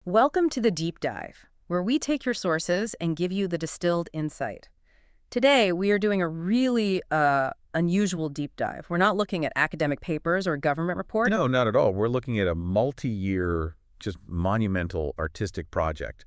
Welcome to the Deep Dive, where we take your sources and give you the distilled insight. Today, we are doing a really unusual deep dive. We're not looking at academic papers or government reports. No, not at all. We're looking at a multi-year, just monumental artistic project,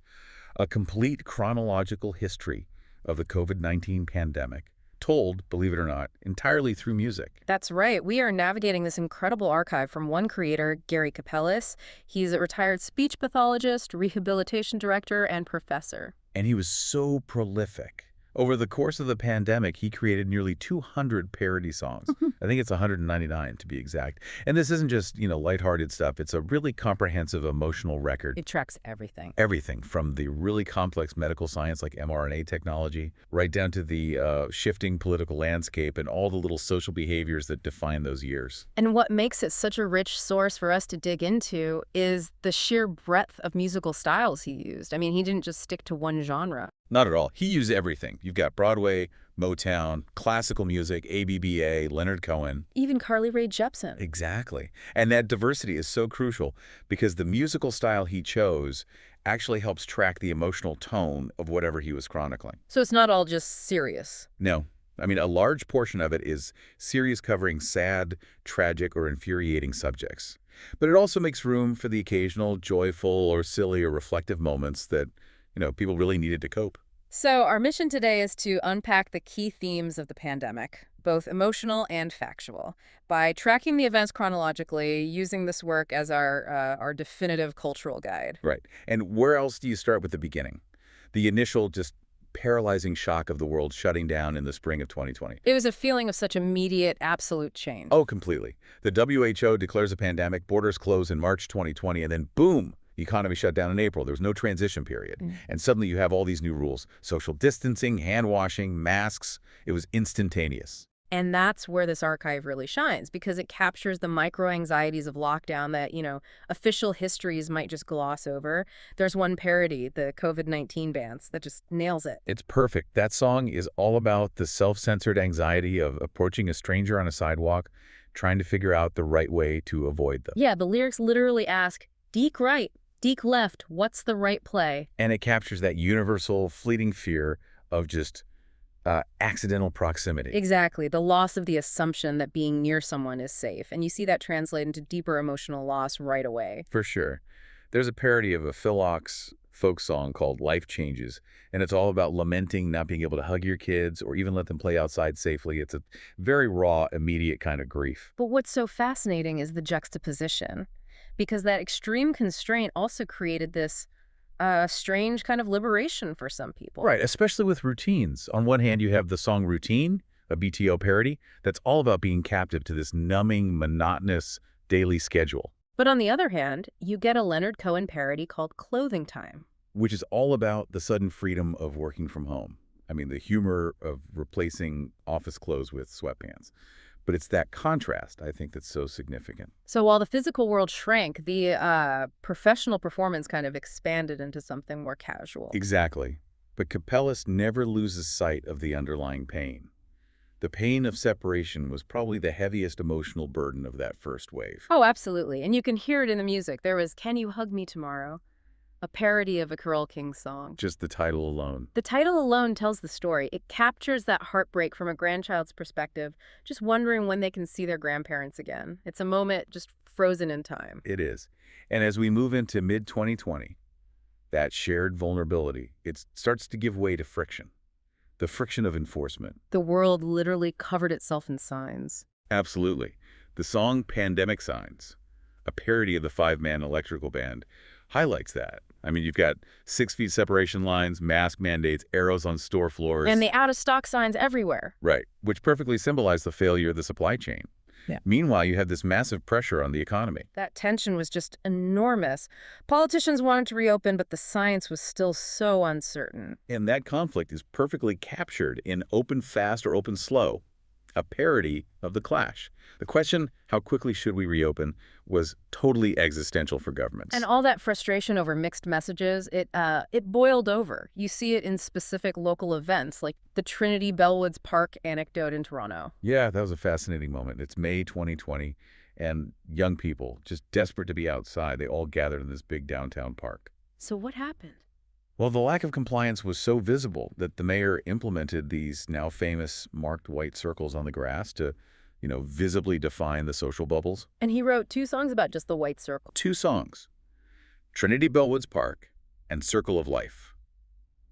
a complete chronological history of the COVID-19 pandemic, told, believe it or not, entirely through music. That's right. We are navigating this incredible archive from one creator, Gary Kapelus. He's a retired speech pathologist, rehabilitation director, and professor. And he was so prolific. Over the course of the pandemic, he created nearly 200 parody songs. I think it's 199 to be exact. And this isn't just, lighthearted stuff. It's a really comprehensive emotional record. It tracks everything. Everything from the really complex medical science like mRNA technology, right down to the shifting political landscape and all the little social behaviors that define those years. And what makes it such a rich source for us to dig into is the sheer breadth of musical styles he used. I mean, he didn't just stick to one genre. Not at all. He used everything. You've got Broadway, Motown, classical music, ABBA, Leonard Cohen. Even Carly Rae Jepsen. Exactly. And that diversity is so crucial because the musical style he chose actually helps track the emotional tone of whatever he was chronicling. So it's not all just serious. No. I mean, a large portion of it is series covering sad, tragic, or infuriating subjects. But it also makes room for the occasional joyful or silly or reflective moments that people really needed to cope. So our mission today is to unpack the key themes of the pandemic, both emotional and factual, by tracking the events chronologically, using this work as our definitive cultural guide. Right. And where else do you start with the beginning? The initial just paralyzing shock of the world shutting down in the spring of 2020. It was a feeling of such immediate, absolute change. Oh, completely. The WHO declares a pandemic, borders close in March 2020, and then boom! The economy shut down in April. There was no transition period. And suddenly you have all these new rules. Social distancing, hand washing, masks. It was instantaneous. And that's where this archive really shines, because it captures the micro-anxieties of lockdown that, official histories might just gloss over. There's one parody, the COVID-19 Dance, that just nails it. It's perfect. That song is all about the self-censored anxiety of approaching a stranger on a sidewalk, trying to figure out the right way to avoid them. Yeah, the lyrics literally ask, "Deke right, Deke left, what's the right play?" And it captures that universal, fleeting fear of just accidental proximity. Exactly, the loss of the assumption that being near someone is safe. And you see that translate into deeper emotional loss right away. For sure. There's a parody of a Phil Ochs folk song called Life Changes, and it's all about lamenting not being able to hug your kids or even let them play outside safely. It's a very raw, immediate kind of grief. But what's so fascinating is the juxtaposition, because that extreme constraint also created this strange kind of liberation for some people. Right, especially with routines. On one hand, you have the song Routine, a BTO parody, that's all about being captive to this numbing, monotonous daily schedule. But on the other hand, you get a Leonard Cohen parody called Clothing Time, which is all about the sudden freedom of working from home. I mean, the humor of replacing office clothes with sweatpants. But it's that contrast, I think, that's so significant. So while the physical world shrank, the professional performance kind of expanded into something more casual. Exactly. But Kapelus never loses sight of the underlying pain. The pain of separation was probably the heaviest emotional burden of that first wave. Oh, absolutely. And you can hear it in the music. There was "Can You Hug Me Tomorrow?", a parody of a Carole King song. Just the title alone. The title alone tells the story. It captures that heartbreak from a grandchild's perspective, just wondering when they can see their grandparents again. It's a moment just frozen in time. It is. And as we move into mid-2020, that shared vulnerability, it starts to give way to friction. The friction of enforcement. The world literally covered itself in signs. Absolutely. The song Pandemic Signs, a parody of the five-man electrical band, highlights that. I mean, you've got 6 feet separation lines, mask mandates, arrows on store floors. And the out-of-stock signs everywhere. Right, which perfectly symbolize the failure of the supply chain. Yeah. Meanwhile, you have this massive pressure on the economy. That tension was just enormous. Politicians wanted to reopen, but the science was still so uncertain. And that conflict is perfectly captured in Open Fast or Open Slow, a parody of The Clash. The question, how quickly should we reopen, was totally existential for governments. And all that frustration over mixed messages, it boiled over. You see it in specific local events, like the Trinity Bellwoods Park anecdote in Toronto. Yeah, that was a fascinating moment. It's May 2020, and young people, just desperate to be outside, they all gathered in this big downtown park. So what happened? Well, the lack of compliance was so visible that the mayor implemented these now famous marked white circles on the grass to, visibly define the social bubbles. And he wrote 2 songs about just the white circle. 2 songs, Trinity Bellwoods Park and Circle of Life.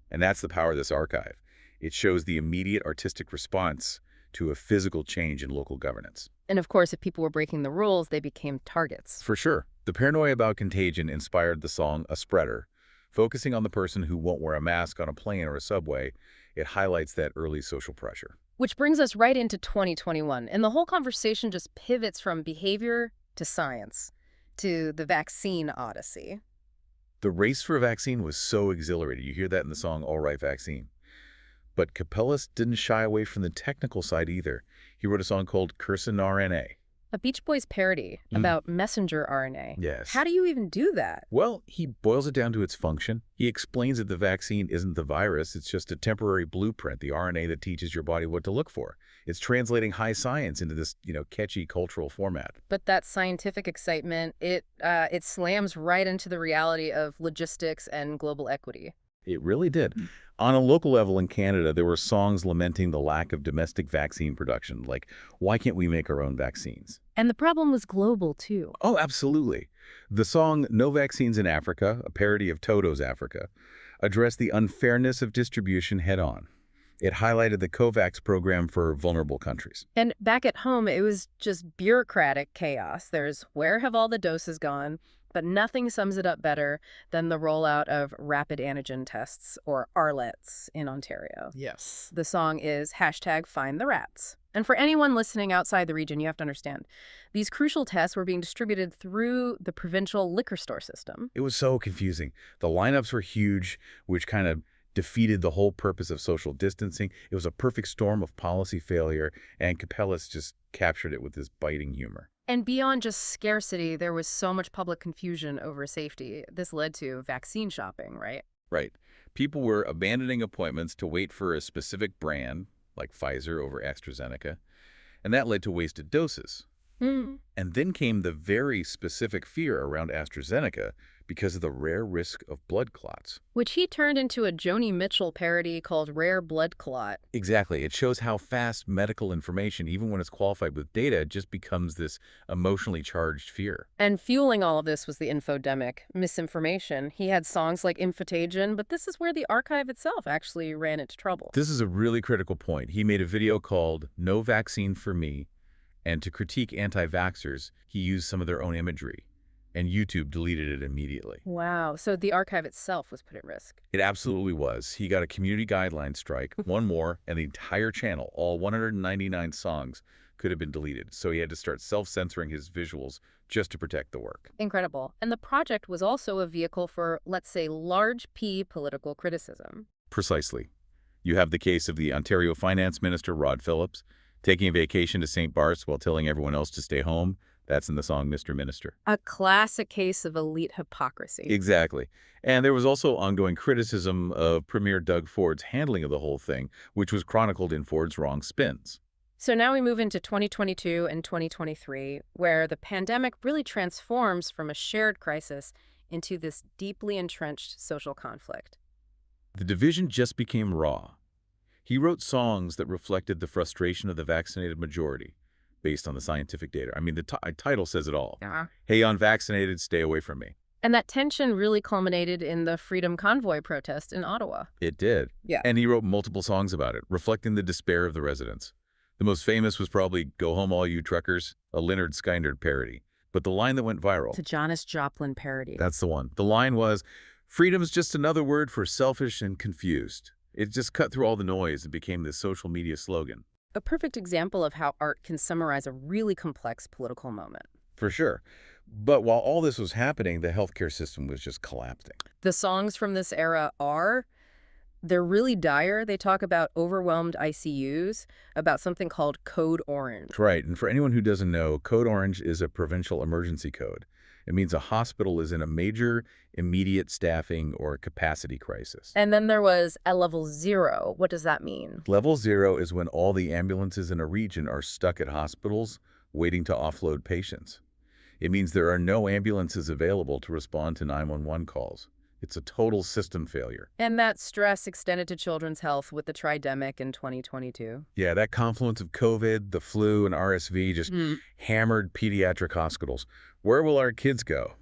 And that's the power of this archive. It shows the immediate artistic response to a physical change in local governance. And of course, if people were breaking the rules, they became targets. For sure. The paranoia about contagion inspired the song A Spreader. Focusing on the person who won't wear a mask on a plane or a subway, it highlights that early social pressure. Which brings us right into 2021. And the whole conversation just pivots from behavior to science, to the vaccine odyssey. The race for a vaccine was so exhilarating. You hear that in the song All Right Vaccine. But Kapelus didn't shy away from the technical side either. He wrote a song called Cursin RNA. A Beach Boys parody about messenger RNA. Yes. How do you even do that? Well, he boils it down to its function. He explains that the vaccine isn't the virus, it's just a temporary blueprint, the RNA that teaches your body what to look for. It's translating high science into this, catchy cultural format. But that scientific excitement, it slams right into the reality of logistics and global equity. It really did. On a local level in Canada, there were songs lamenting the lack of domestic vaccine production, like, why can't we make our own vaccines? And the problem was global, too. Oh, absolutely. The song No Vaccines in Africa, a parody of Toto's Africa, addressed the unfairness of distribution head-on. It highlighted the COVAX program for vulnerable countries. And back at home, it was just bureaucratic chaos. There's where have all the doses gone? But nothing sums it up better than the rollout of rapid antigen tests, or RLETs, in Ontario. Yes. The song is #FindTheRats. And for anyone listening outside the region, you have to understand, these crucial tests were being distributed through the provincial liquor store system. It was so confusing. The lineups were huge, which kind of defeated the whole purpose of social distancing. It was a perfect storm of policy failure, and Kapelus just captured it with his biting humor. And beyond just scarcity, there was so much public confusion over safety. This led to vaccine shopping, right? Right. People were abandoning appointments to wait for a specific brand, like Pfizer over AstraZeneca, and that led to wasted doses. And then came the very specific fear around AstraZeneca because of the rare risk of blood clots. Which he turned into a Joni Mitchell parody called Rare Blood Clot. Exactly. It shows how fast medical information, even when it's qualified with data, just becomes this emotionally charged fear. And fueling all of this was the infodemic, misinformation. He had songs like Infotagion, but this is where the archive itself actually ran into trouble. This is a really critical point. He made a video called No Vaccine for Me, and to critique anti-vaxxers, he used some of their own imagery, and YouTube deleted it immediately. Wow. So the archive itself was put at risk. It absolutely was. He got a community guideline strike, one more, and the entire channel, all 199 songs, could have been deleted. So he had to start self-censoring his visuals just to protect the work. Incredible. And the project was also a vehicle for, let's say, large P political criticism. Precisely. You have the case of the Ontario Finance Minister, Rod Phillips, taking a vacation to St. Bart's while telling everyone else to stay home. That's in the song Mr. Minister. A classic case of elite hypocrisy. Exactly. And there was also ongoing criticism of Premier Doug Ford's handling of the whole thing, which was chronicled in Ford's Wrong Spins. So now we move into 2022 and 2023, where the pandemic really transforms from a shared crisis into this deeply entrenched social conflict. The division just became raw. He wrote songs that reflected the frustration of the vaccinated majority based on the scientific data. I mean, the title says it all. Hey, unvaccinated, stay away from me. And that tension really culminated in the Freedom Convoy protest in Ottawa. It did. Yeah. And he wrote multiple songs about it, reflecting the despair of the residents. The most famous was probably Go Home All You Truckers, a Lynyrd Skynyrd parody. But the line that went viral... It's a Janis Joplin parody. That's the one. The line was, freedom's just another word for selfish and confused. It just cut through all the noise and became this social media slogan. A perfect example of how art can summarize a really complex political moment. For sure. But while all this was happening, the healthcare system was just collapsing. The songs from this era they're really dire. They talk about overwhelmed ICUs, about something called Code Orange. Right. And for anyone who doesn't know, Code Orange is a provincial emergency code. It means a hospital is in a major immediate staffing or capacity crisis. And then there was a level 0. What does that mean? Level 0 is when all the ambulances in a region are stuck at hospitals waiting to offload patients. It means there are no ambulances available to respond to 911 calls. It's a total system failure. And that stress extended to children's health with the tridemic in 2022. Yeah, that confluence of COVID, the flu, and RSV just hammered pediatric hospitals. Where will our kids go?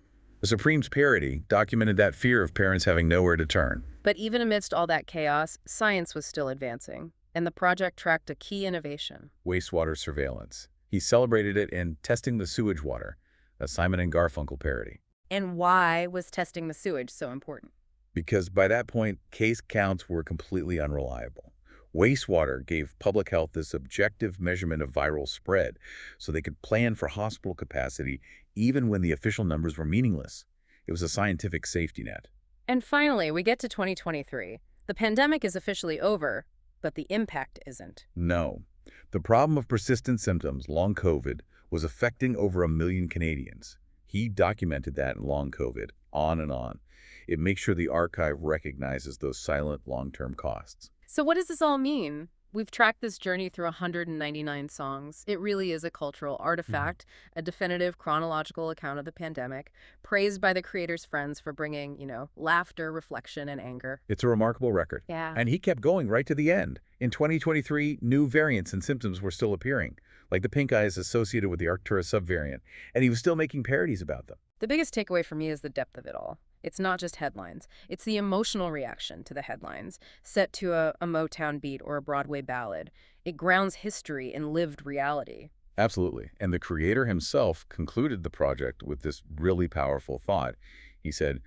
The Supreme's parody documented that fear of parents having nowhere to turn. But even amidst all that chaos, science was still advancing, and the project tracked a key innovation. Wastewater surveillance. He celebrated it in Testing the Sewage Water, a Simon and Garfunkel parody. And why was testing the sewage so important? Because by that point, case counts were completely unreliable. Wastewater gave public health this objective measurement of viral spread, so they could plan for hospital capacity even when the official numbers were meaningless. It was a scientific safety net. And finally, we get to 2023. The pandemic is officially over, but the impact isn't. No. The problem of persistent symptoms, long COVID, was affecting over 1 million Canadians. He documented that in long COVID, on and on. It makes sure the archive recognizes those silent long-term costs. So what does this all mean? We've tracked this journey through 199 songs. It really is a cultural artifact, a definitive chronological account of the pandemic, praised by the creator's friends for bringing, laughter, reflection, and anger. It's a remarkable record. Yeah. And he kept going right to the end. In 2023, new variants and symptoms were still appearing, like the pink eyes associated with the Arcturus subvariant, and he was still making parodies about them. The biggest takeaway for me is the depth of it all. It's not just headlines. It's the emotional reaction to the headlines, set to a Motown beat or a Broadway ballad. It grounds history in lived reality. Absolutely. And the creator himself concluded the project with this really powerful thought. He said,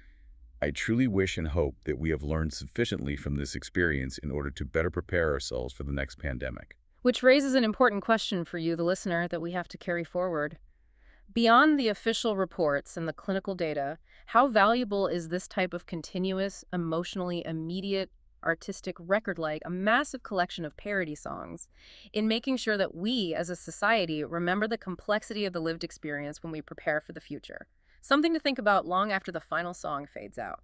"I truly wish and hope that we have learned sufficiently from this experience in order to better prepare ourselves for the next pandemic." Which raises an important question for you, the listener, that we have to carry forward. Beyond the official reports and the clinical data, how valuable is this type of continuous, emotionally immediate, artistic record like a massive collection of parody songs in making sure that we, as a society, remember the complexity of the lived experience when we prepare for the future? Something to think about long after the final song fades out.